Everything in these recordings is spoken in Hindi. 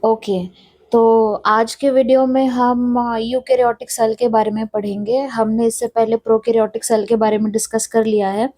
ओके। तो आज के वीडियो में हम यूकेरियोटिक सेल के बारे में पढ़ेंगे। हमने इससे पहले प्रोकैरियोटिक सेल के बारे में डिस्कस कर लिया है।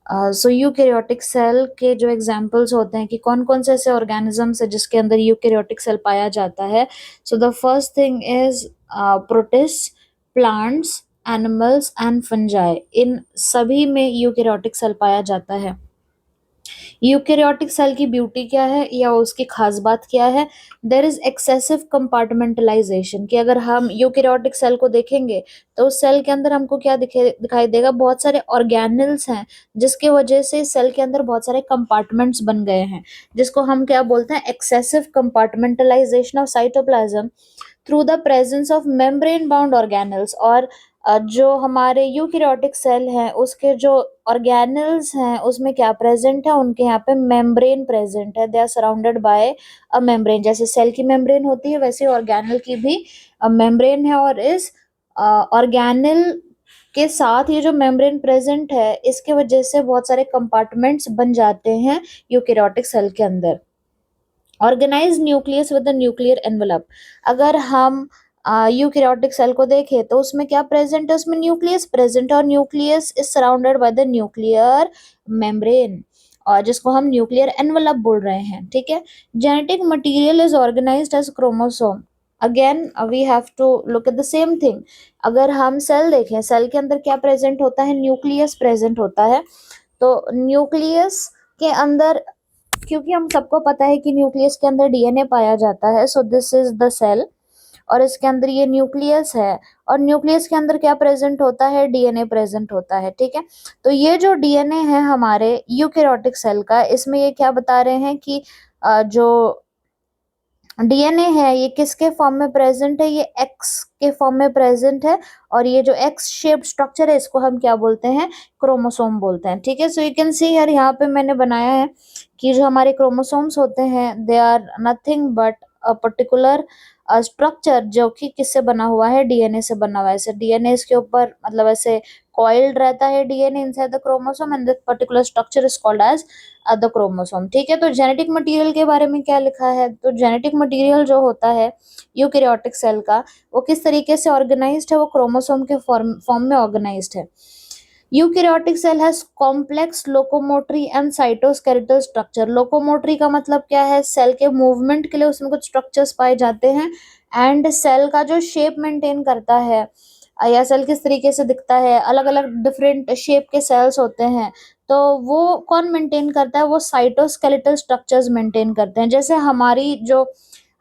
सो यूकेरियोटिक सेल के जो एग्जांपल्स होते हैं कि कौन-कौन से ऐसे ऑर्गेनिजम्स है जिसके अंदर यूकेरियोटिक सेल पाया जाता है। So the first thing is protist, plants, animals and fungi. इन सभी में यूकेरियोटिक सेल पाया जाता है। यूकेरियोटिक सेल की ब्यूटी क्या है या उसकी खास बात क्या है? देयर इज एक्सेसिव कंपार्टमेंटलाइजेशन, कि अगर हम यूकेरियोटिक सेल को देखेंगे तो उस सेल के अंदर हमको क्या दिखाई देगा, बहुत सारे ऑर्गेनल्स हैं जिसकी वजह से सेल के अंदर बहुत सारे कंपार्टमेंट्स बन गए हैं, जिसको हम क्या बोलते हैं, excessive compartmentalisation of cytoplasm through the presence of membrane bound organelles. और जो हमारे यूकेरियोटिक सेल हैं उसके जो ऑर्गेनल्स हैं उसमें क्या प्रेजेंट है, उनके यहाँ पे मेम्ब्रेन प्रेजेंट है। They are surrounded by a membrane. जैसे सेल की मेम्ब्रेन होती है वैसे ऑर्गेनल की भी मेम्ब्रेन है, और इस ऑर्गेनल के साथ ये जो मेम्ब्रेन प्रेजेंट है इसके वजह से बहुत सारे कंपार्टमेंट्स बन जाते हैं यूकेरियोटिक सेल के अंदर। Organize nucleus with the nuclear envelope. अगर हम यूकेरियोटिक सेल को देखें तो उसमें क्या प्रेजेंट है, उसमें न्यूक्लियस प्रेजेंट है, और nucleus is surrounded by the nuclear membrane, और जिसको हम न्यूक्लियर एनवलप बोल रहे हैं। ठीक है। Genetic material is organized as chromosome. Again we have to look at the same thing. अगर हम सेल देखें, सेल के अंदर क्या प्रेजेंट होता है, न्यूक्लियस प्रेजेंट होता है। तो न्यूक्लियस के अंदर, क्योंकि हम सबको पता है कि न्यूक्लियस के अंदर डीएनए पाया जाता है, so this is the cell, और इसके अंदर ये न्यूक्लियस है, और न्यूक्लियस के अंदर क्या प्रेजेंट होता है, डीएनए प्रेजेंट होता है। ठीक है। तो ये जो डीएनए है हमारे यूकेरियोटिक सेल का, इसमें ये क्या बता रहे हैं कि जो डीएनए है ये किसके फॉर्म में प्रेजेंट है, ये एक्स के फॉर्म में प्रेजेंट है, और ये जो एक्स शेप स्ट्रक्चर है इसको हम क्या बोलते हैं, क्रोमोसोम बोलते हैं। ठीक है। So you can see here, यहाँ पे मैंने बनाया है कि जो हमारे क्रोमोसोम्स होते हैं they are nothing but a particular structure जो कि किससे बना हुआ है, डीएनए से बना हुआ है। ऐसे डीएनए इसके ऊपर मतलब ऐसे कॉइल्ड रहता है DNA inside the chromosome, and this particular structure is called as the chromosome. ठीक है। तो जेनेटिक मटेरियल के बारे में क्या लिखा है, तो जेनेटिक मटेरियल जो होता है यूकेरियोटिक सेल का, वो किस तरीके से ऑर्गेनाइज्ड है, वो क्रोमोसोम के फॉर्म में ऑर्गेनाइज्ड है। Eukaryotic cell has complex locomotory and cytoskeletal structure. Locomotory का मतलब क्या है, सेल के मूवमेंट के लिए उसमें कुछ स्ट्रक्चर्स पाए जाते हैं, एंड सेल का जो शेप मेंटेन करता है या सेल किस तरीके से दिखता है, अलग अलग डिफरेंट शेप के सेल्स होते हैं, तो वो कौन मेंटेन करता है, वो साइटोस्केलेटल स्ट्रक्चर्स मेंटेन करते हैं। जैसे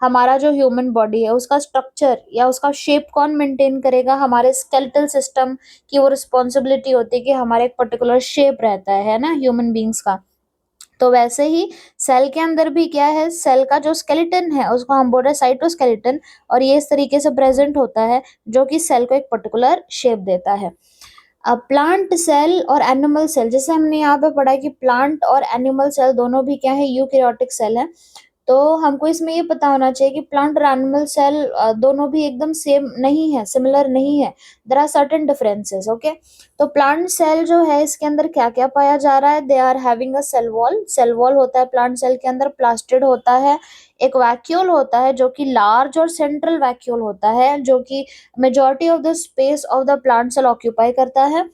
हमारा जो ह्यूमन बॉडी है उसका स्ट्रक्चर या उसका शेप कौन मेंटेन करेगा, हमारे स्केलेटल सिस्टम की वो रिस्पॉन्सिबिलिटी होती है कि हमारा एक पर्टिकुलर शेप रहता है ना ह्यूमन बींग्स का। तो वैसे ही सेल के अंदर भी क्या है, सेल का जो स्केलेटन है उसको हम बोल रहे हैं साइटोस्केलेटन, और ये इस तरीके से प्रेजेंट होता है जो कि सेल को एक पर्टिकुलर शेप देता है। प्लांट सेल और एनिमल सेल, जैसे हमने यहाँ पे पढ़ा है कि प्लांट और एनिमल सेल दोनों भी क्या है, यूकेरियोटिक सेल है। तो हमको इसमें ये पता होना चाहिए कि प्लांट और एनिमल सेल दोनों भी एकदम सेम नहीं है, सिमिलर नहीं है। There are certain differences. Okay. तो प्लांट सेल जो है इसके अंदर क्या क्या पाया जा रहा है, they are having a cell wall. Cell wall होता है प्लांट सेल के अंदर, प्लास्टिड होता है, एक वैक्यूल होता है जो कि लार्ज और सेंट्रल वैक्यूल होता है, जो कि majority of the space of the plant cell occupy करता है।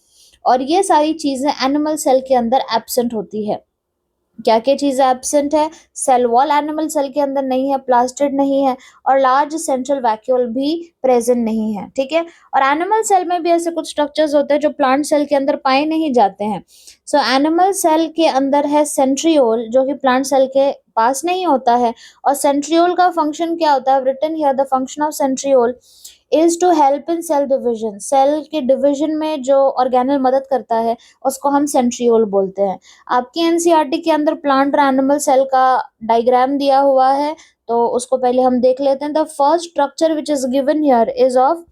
और ये सारी चीजें एनिमल सेल के अंदर एब्सेंट होती है। क्या क्या चीजें एब्सेंट है, सेल वॉल एनिमल सेल के अंदर नहीं है, प्लास्टिड नहीं है, और लार्ज सेंट्रल वैक्यूल भी प्रेजेंट नहीं है। ठीक है। और एनिमल सेल में भी ऐसे कुछ स्ट्रक्चर्स होते हैं जो प्लांट सेल के अंदर पाए नहीं जाते हैं। सो एनिमल सेल के अंदर है सेंट्रियोल, जो कि प्लांट सेल के पास नहीं होता है। और सेंट्रियोल का फंक्शन क्या होता है, written here, the function of centriole is to help in cell division. Cell के डिविजन में जो ऑर्गेनल मदद करता है उसको हम सेंट्रियोल बोलते हैं। आपकी एनसीईआरटी के अंदर प्लांट और एनिमल सेल का डायग्राम दिया हुआ है, तो उसको पहले हम देख लेते हैं। The first structure which is given here is of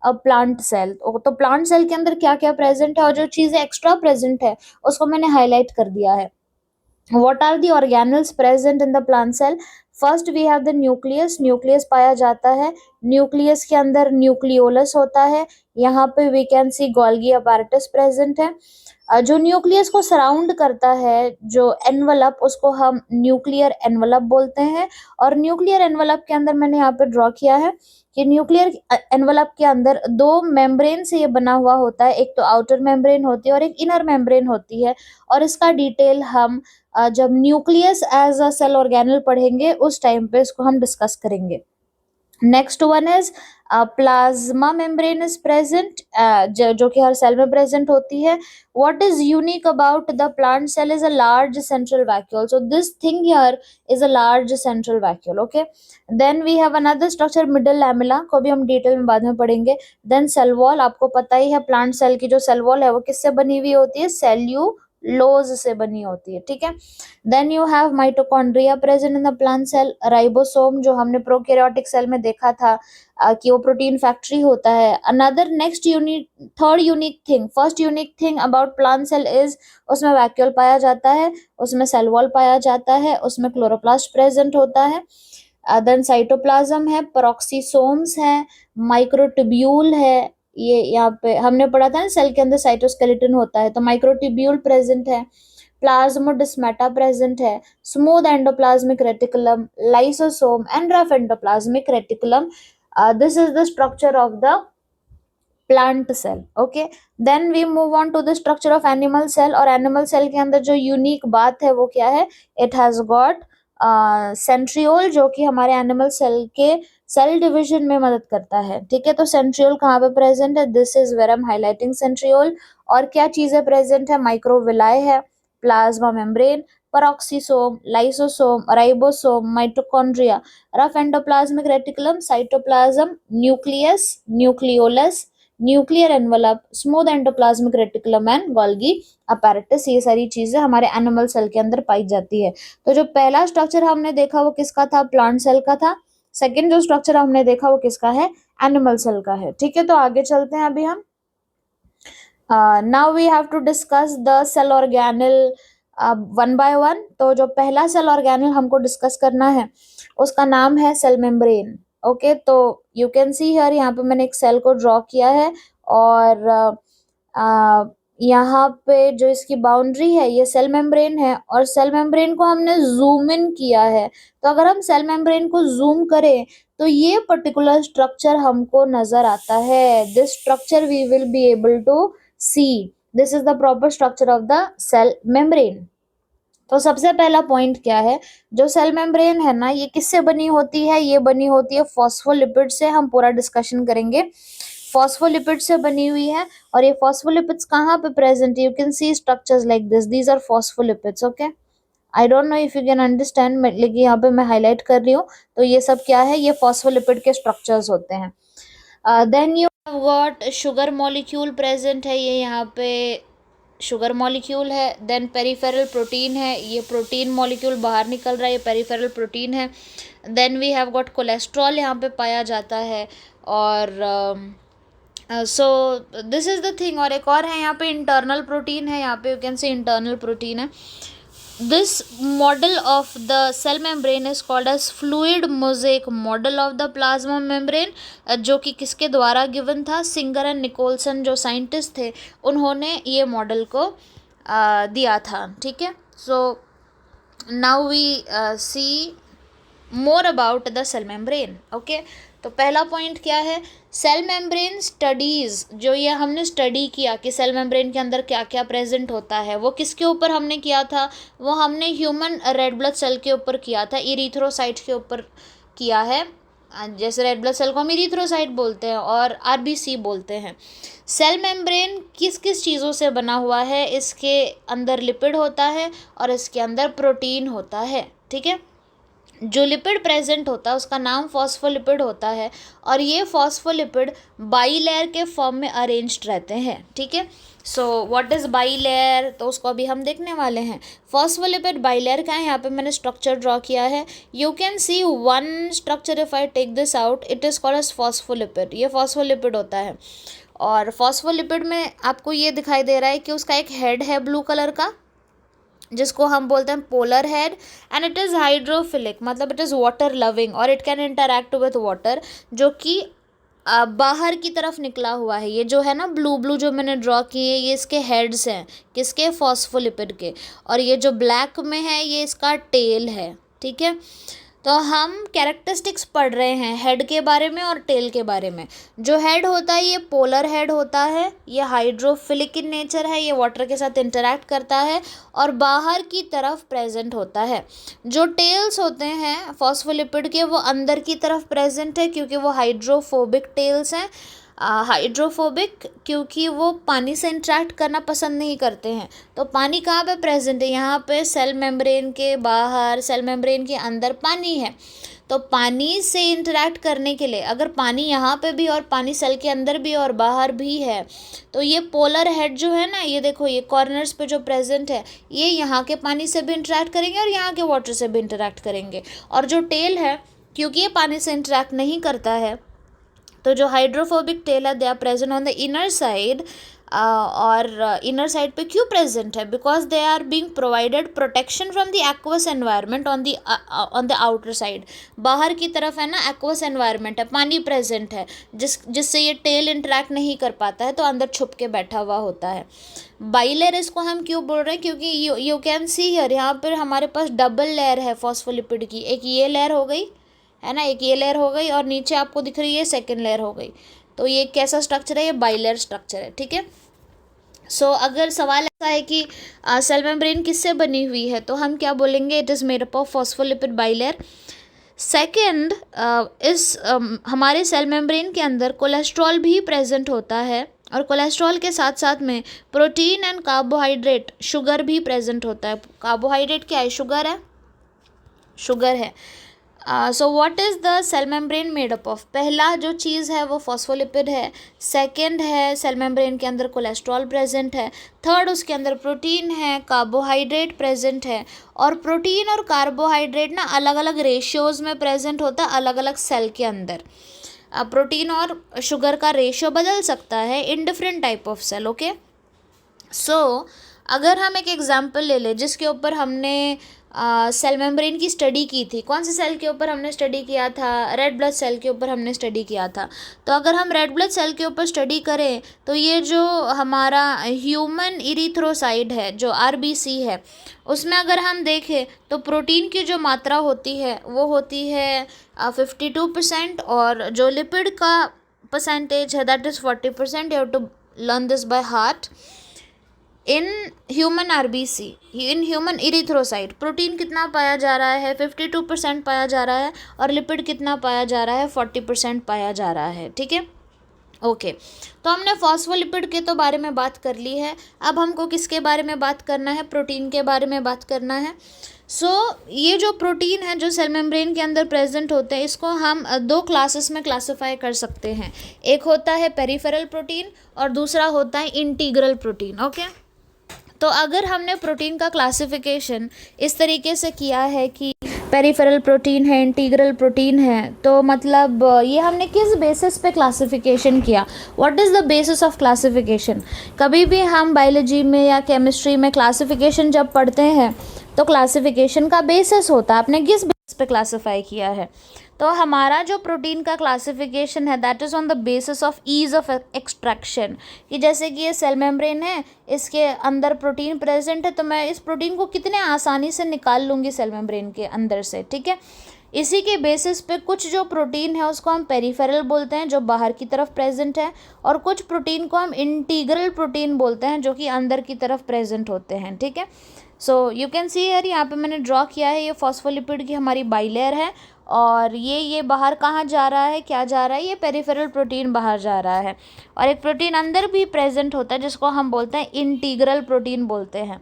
a plant cell. तो प्लांट सेल के अंदर क्या क्या प्रेजेंट है, और जो चीजें एक्स्ट्रा प्रेजेंट है उसको मैंने हाईलाइट कर दिया है। What are the organelles present in the plant cell? First we have the nucleus. Nucleus पाया जाता है, न्यूक्लियस के अंदर न्यूक्लियोलस होता है, यहाँ पे we can see Golgi apparatus present है। जो न्यूक्लियस को सराउंड करता है, जो एनवलप, उसको हम न्यूक्लियर एनवलप बोलते हैं। और न्यूक्लियर एनवलप के अंदर मैंने यहाँ पे ड्रॉ किया है कि न्यूक्लियर एनवलप के अंदर दो मेम्ब्रेन से ये बना हुआ होता है, एक तो आउटर मेम्ब्रेन होती है और एक इनर मेम्ब्रेन होती है। और इसका डिटेल हम जब nucleus as a cell organelle पढ़ेंगे उस टाइम पे इसको हम डिस्कस करेंगे। Next one is plasma membrane is present, जो कि हर सेल में प्रेजेंट होती है। What is unique about the plant cell is a large central vacuole, so this thing here is a large central vacuole. Okay, then we have another structure middle lamella, को भी हम डिटेल में बाद में पढ़ेंगे। देन सेल वॉल, आपको पता ही है प्लांट सेल की जो सेल वॉल है वो किससे बनी हुई होती है, सेल्यूलोज से बनी होती है, ठीक है। Then you have mitochondria present in the plant cell, ribosome जो हमने प्रोकैरियोटिक सेल में देखा था कि वो प्रोटीन फैक्ट्री होता है। Another next unique, third unique thing, first unique thing about plant cell is उसमें वैक्यूल पाया जाता है, उसमें सेल वॉल पाया जाता है, उसमें क्लोरोप्लास्ट प्रेजेंट होता है। देन साइटोप्लाज्म है, पेरोक्सीसोम्स है, माइक्रोट्यूब्यूल है। ये यहाँ पे हमने पढ़ा था ना सेल के अंदर साइटोस्केलेटन होता है, तो माइक्रोट्यूब्यूल प्रेजेंट है, प्लाज्मोडेस्माटा प्रेजेंट है, smooth endoplasmic reticulum, lysosome and rough endoplasmic reticulum. This is the structure of the plant cell. Okay, then we move on to the structure of animal cell। और animal cell के अंदर जो यूनिक बात है वो क्या है, it has got सेंट्रियोल, जो कि हमारे एनिमल सेल के सेल डिवीजन में मदद करता है, ठीक है। तो सेंट्रियोल कहाँ पे प्रेजेंट है, this is where I'm highlighting centriole. और क्या चीजें प्रेजेंट है, माइक्रोविलाई है, plasma membrane, peroxisome, lysosome, ribosome, mitochondria, rough endoplasmic reticulum, cytoplasm, nucleus, nucleolus, nuclear envelope, smooth endoplasmic reticulum and Golgi apparatus, ये सारी चीजें हमारे एनिमल सेल के अंदर पाई जाती है। तो जो पहला स्ट्रक्चर हमने देखा वो किसका था, प्लांट सेल का था। सेकंड जो स्ट्रक्चर हमने देखा वो किसका है, एनिमल सेल का है, ठीक है। तो आगे चलते हैं अभी हम। Now we have to discuss the cell organelle one by one. तो जो पहला सेल ऑर्गेनल हमको डिस्कस करना है उसका नाम है सेल मेम्ब्रेन। ओके, तो यू कैन सी हियर, यहाँ पे मैंने एक सेल को ड्रॉ किया है और यहाँ पे जो इसकी बाउंड्री है ये सेल मेम्ब्रेन है और सेल मेम्ब्रेन को हमने जूम इन किया है। तो अगर हम सेल मेम्ब्रेन को जूम करें तो ये पर्टिकुलर स्ट्रक्चर हमको नजर आता है। This structure we will be able to see, this is the proper structure of the cell membrane. तो सबसे पहला पॉइंट क्या है, जो सेल मेम्ब्रेन है ना ये किससे बनी होती है, ये बनी होती है फॉस्फोलिपिड से। हम पूरा डिस्कशन करेंगे, फॉस्फोलिपिड से बनी हुई है। और ये फॉस्फोलिपिड्स कहाँ पे प्रेजेंट है, you can see structures like this, these are phospholipids. Okay, I don't know if you can understand, लेकिन यहाँ पे मैं हाईलाइट कर रही हूँ। तो ये सब क्या है, ये फॉस्फोलिपिड के स्ट्रक्चर्स होते हैं। Then you have got sugar molecule present है, ये यहाँ पे शुगर मॉलिक्यूल है। देन पेरिफेरल प्रोटीन है, ये प्रोटीन मॉलिक्यूल बाहर निकल रहा है, ये पेरिफेरल प्रोटीन है। Then we have got cholesterol यहाँ पे पाया जाता है। और so this is the thing. और एक और है यहाँ पे इंटरनल प्रोटीन है, यहाँ पे you can C internal protein है। This model of the cell membrane is called as fluid mosaic model of the plasma membrane, जो कि किसके द्वारा गिवन था, सिंगर एंड निकोलसन जो साइंटिस्ट थे उन्होंने ये मॉडल को दिया था, ठीक है। So now we see more about the cell membrane. Okay, तो पहला पॉइंट क्या है, सेल मेम्ब्रेन स्टडीज, जो ये हमने स्टडी किया कि सेल मेम्ब्रेन के अंदर क्या क्या प्रेजेंट होता है, वो किसके ऊपर हमने किया था, वो हमने ह्यूमन रेड ब्लड सेल के ऊपर किया था, इरिथ्रोसाइट के ऊपर किया है। जैसे रेड ब्लड सेल को हम इरिथ्रोसाइट बोलते हैं और आरबीसी बोलते हैं। सेल मेम्ब्रेन किस किस चीज़ों से बना हुआ है, इसके अंदर लिपिड होता है और इसके अंदर प्रोटीन होता है, ठीक है। जो लिपिड प्रेजेंट होता है उसका नाम फॉस्फोलिपिड होता है और ये फॉस्फोलिपिड बाईलेयर के फॉर्म में अरेंज्ड रहते हैं, ठीक है। सो व्हाट इज बाईलेयर, तो उसको अभी हम देखने वाले हैं। फॉस्फोलिपिड बाईलेयर का है, यहाँ पे मैंने स्ट्रक्चर ड्रॉ किया है। You can see one structure, if I take this out it is called as phospholipid, ये फॉस्फोलिपिड होता है। और फॉस्फोलिपिड में आपको ये दिखाई दे रहा है कि उसका एक हेड है ब्लू कलर का जिसको हम बोलते हैं polar head, and it is hydrophilic, मतलब इट इज़ वाटर लविंग और it can interact with water, जो कि बाहर की तरफ निकला हुआ है। ये जो है ना ब्लू ब्लू जो मैंने ड्रॉ किए, ये इसके हेड्स हैं, किसके, फॉस्फोलिपिड के। और ये जो ब्लैक में है ये इसका टेल है, ठीक है। तो हम कैरेक्टरिस्टिक्स पढ़ रहे हैं हेड के बारे में और टेल के बारे में। जो हेड होता है ये पोलर हेड होता है, ये हाइड्रोफिलिक इन नेचर है, ये वाटर के साथ इंटरैक्ट करता है और बाहर की तरफ प्रेजेंट होता है। जो टेल्स होते हैं फॉस्फोलिपिड के, वो अंदर की तरफ प्रेजेंट है क्योंकि वो हाइड्रोफोबिक टेल्स हैं। हाइड्रोफोबिक क्योंकि वो पानी से इंटरेक्ट करना पसंद नहीं करते हैं। तो पानी कहाँ पे प्रेजेंट है, यहाँ पे सेल मेम्ब्रेन के बाहर, सेल मेम्ब्रेन के अंदर पानी है। तो पानी से इंटरेक्ट करने के लिए अगर पानी यहाँ पे भी और पानी सेल के अंदर भी और बाहर भी है, तो ये पोलर हेड जो है ना, ये देखो ये कॉर्नर्स पे जो प्रेजेंट है, ये यहाँ के पानी से भी इंटरेक्ट करेंगे और यहाँ के वाटर से भी इंटरेक्ट करेंगे। और जो टेल है, क्योंकि ये पानी से इंटरेक्ट नहीं करता है, तो जो हाइड्रोफोबिक टेल है they are present on the inner side. और इनर साइड पे क्यों प्रेजेंट है, because they are being provided protection from the aqueous environment on the outer side. बाहर की तरफ है ना एक्वस एनवायरनमेंट है, पानी प्रेजेंट है, जिससे ये टेल इंटरेक्ट नहीं कर पाता है, तो अंदर छुप के बैठा हुआ होता है। बाइलेयर इसको हम क्यों बोल रहे हैं, क्योंकि यू कैन सी हियर, यहाँ पर हमारे पास डबल लेयर है फॉस्फोलिपिड की। एक ये लेयर हो गई है ना, एक ये लेयर हो गई और नीचे आपको दिख रही है सेकेंड लेयर हो गई। तो ये कैसा स्ट्रक्चर है, ये बाइलेयर स्ट्रक्चर है, ठीक है। सो अगर सवाल ऐसा है कि सेल मेम्ब्रेन किससे बनी हुई है, तो हम क्या बोलेंगे, it is made up of phospholipid bilayer. Second, हमारे सेल मेम्ब्रेन के अंदर कोलेस्ट्रॉल भी प्रेजेंट होता है और कोलेस्ट्रॉल के साथ साथ में प्रोटीन एंड कार्बोहाइड्रेट, शुगर भी प्रेजेंट होता है। कार्बोहाइड्रेट क्या है, शुगर है, शुगर है। So what is the cell membrane made up of, पहला जो चीज़ है वो फॉस्फोलिपिड है। सेकंड है सेल मेम्ब्रेन के अंदर कोलेस्ट्रॉल प्रेजेंट है। थर्ड, उसके अंदर प्रोटीन है, कार्बोहाइड्रेट प्रेजेंट है। और प्रोटीन और कार्बोहाइड्रेट ना अलग अलग रेशियोज़ में प्रेजेंट होता है अलग अलग सेल के अंदर। प्रोटीन और शुगर का रेशियो बदल सकता है in different type of cell, okay. So अगर हम एक एग्जाम्पल ले लें जिसके ऊपर हमने सेल मेम्ब्रेन की स्टडी की थी, कौन से सेल के ऊपर हमने स्टडी किया था, रेड ब्लड सेल के ऊपर हमने स्टडी किया था। तो अगर हम रेड ब्लड सेल के ऊपर स्टडी करें, तो ये जो हमारा ह्यूमन इरिथ्रोसाइट है, जो आरबीसी है, उसमें अगर हम देखें तो प्रोटीन की जो मात्रा होती है वो होती है 52%, और जो लिपिड का परसेंटेज है that is 40%। You have to learn this by heart. In human RBC, in human erythrocyte, protein कितना पाया जा रहा है, 52% पाया जा रहा है, और लिपिड कितना पाया जा रहा है, 40% पाया जा रहा है, ठीक है, ओके। तो हमने फॉस्फोलिपिड के तो बारे में बात कर ली है। अब हमको किसके बारे में बात करना है, प्रोटीन के बारे में बात करना है। ये जो प्रोटीन है जो सेल मेम्ब्रेन के अंदर प्रेजेंट होते हैं, इसको हम दो क्लासेस में क्लासिफाई कर सकते हैं। एक होता है पेरिफेरल प्रोटीन और दूसरा होता है इंटीग्रल प्रोटीन, ओके। तो अगर हमने प्रोटीन का क्लासिफिकेशन इस तरीके से किया है कि पेरिफेरल प्रोटीन है, इंटीग्रल प्रोटीन है, तो मतलब ये हमने किस बेसिस पे क्लासिफिकेशन किया, what is the basis of classification. कभी भी हम बायोलॉजी में या केमिस्ट्री में क्लासिफिकेशन जब पढ़ते हैं तो क्लासिफिकेशन का बेसिस होता है, आपने किस बेसिस पे क्लासिफाई किया है। तो हमारा जो प्रोटीन का क्लासिफिकेशन है that is on the basis of ease of extraction, कि जैसे कि ये सेल मेम्ब्रेन है, इसके अंदर प्रोटीन प्रेजेंट है, तो मैं इस प्रोटीन को कितने आसानी से निकाल लूँगी सेल मेम्ब्रेन के अंदर से, ठीक है। इसी के बेसिस पे कुछ जो प्रोटीन है उसको हम पेरिफेरल बोलते हैं, जो बाहर की तरफ प्रेजेंट है, और कुछ प्रोटीन को हम इंटीग्रल प्रोटीन बोलते हैं, जो कि अंदर की तरफ प्रेजेंट होते हैं, ठीक है। So you can see here, यहाँ पे मैंने ड्रॉ किया है, ये फॉस्फोलिपिड की हमारी बाइलेयर है, और ये बाहर कहाँ जा रहा है, क्या जा रहा है, ये पेरिफेरल प्रोटीन बाहर जा रहा है। और एक प्रोटीन अंदर भी प्रेजेंट होता है जिसको हम बोलते हैं इंटीग्रल प्रोटीन बोलते हैं।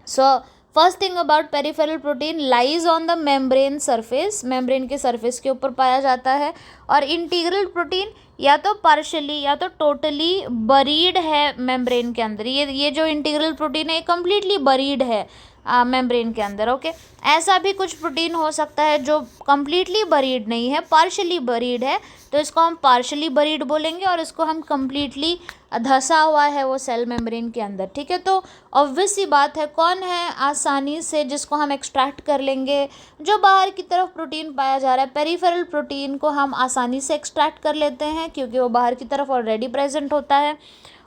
So first thing about peripheral protein lies on the membrane surface, membrane के सरफेस के ऊपर पाया जाता है। और इंटीग्रल प्रोटीन या तो पार्शली या तो टोटली बरीड है मेम्ब्रेन के अंदर। ये जो इंटीग्रल प्रोटीन है ये कम्प्लीटली बरीड है मेम्ब्रेन के अंदर, ओके। ऐसा भी कुछ प्रोटीन हो सकता है जो कम्प्लीटली बरीड नहीं है, पार्शली बरीड है, तो इसको हम पार्शली बरीड बोलेंगे, और इसको हम कम्प्लीटली धंसा हुआ है वो सेल मेम्ब्रेन के अंदर, ठीक है। तो ऑब्वियस सी बात है, कौन है आसानी से जिसको हम एक्सट्रैक्ट कर लेंगे, जो बाहर की तरफ प्रोटीन पाया जा रहा है, पेरिफेरल प्रोटीन को हम आसानी से एक्सट्रैक्ट कर लेते हैं क्योंकि वो बाहर की तरफ ऑलरेडी प्रेजेंट होता है।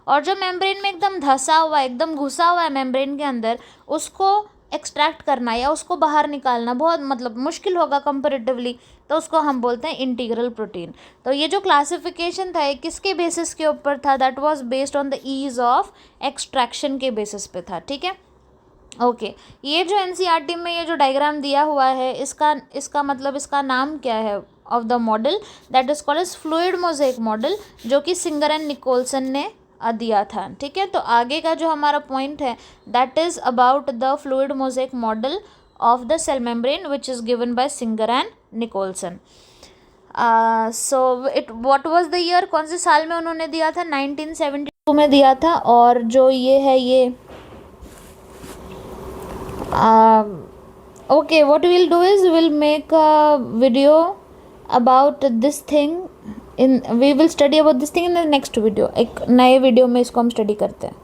और जो मेम्ब्रेन में एकदम धंसा हुआ है, एकदम घुसा हुआ है मेम्ब्रेन के अंदर, उसको एक्सट्रैक्ट करना या उसको बाहर निकालना बहुत मतलब मुश्किल होगा कंपैरेटिवली, तो उसको हम बोलते हैं इंटीग्रल प्रोटीन। तो ये जो क्लासिफिकेशन था ये किसके बेसिस के ऊपर था? That was based on the ease of extraction के बेसिस पे था, ठीक है। ओके, ये जो एनसीईआरटी में ये जो डायग्राम दिया हुआ है, इसका मतलब इसका नाम क्या है of the model? That is called as fluid mosaic model, जो कि सिंगर एंड निकोलसन ने दिया था, ठीक है। तो आगे का जो हमारा पॉइंट है that is about the fluid mosaic model of the cell membrane which is given by Singer and Nicolson. So it what was the year, कौन से साल में उन्होंने दिया था? 1972 में दिया था। और जो ये है ये okay, what we'll do is we'll make a video about this thing we will study about this thing in the next video। एक नए वीडियो में इसको हम स्टडी करते हैं।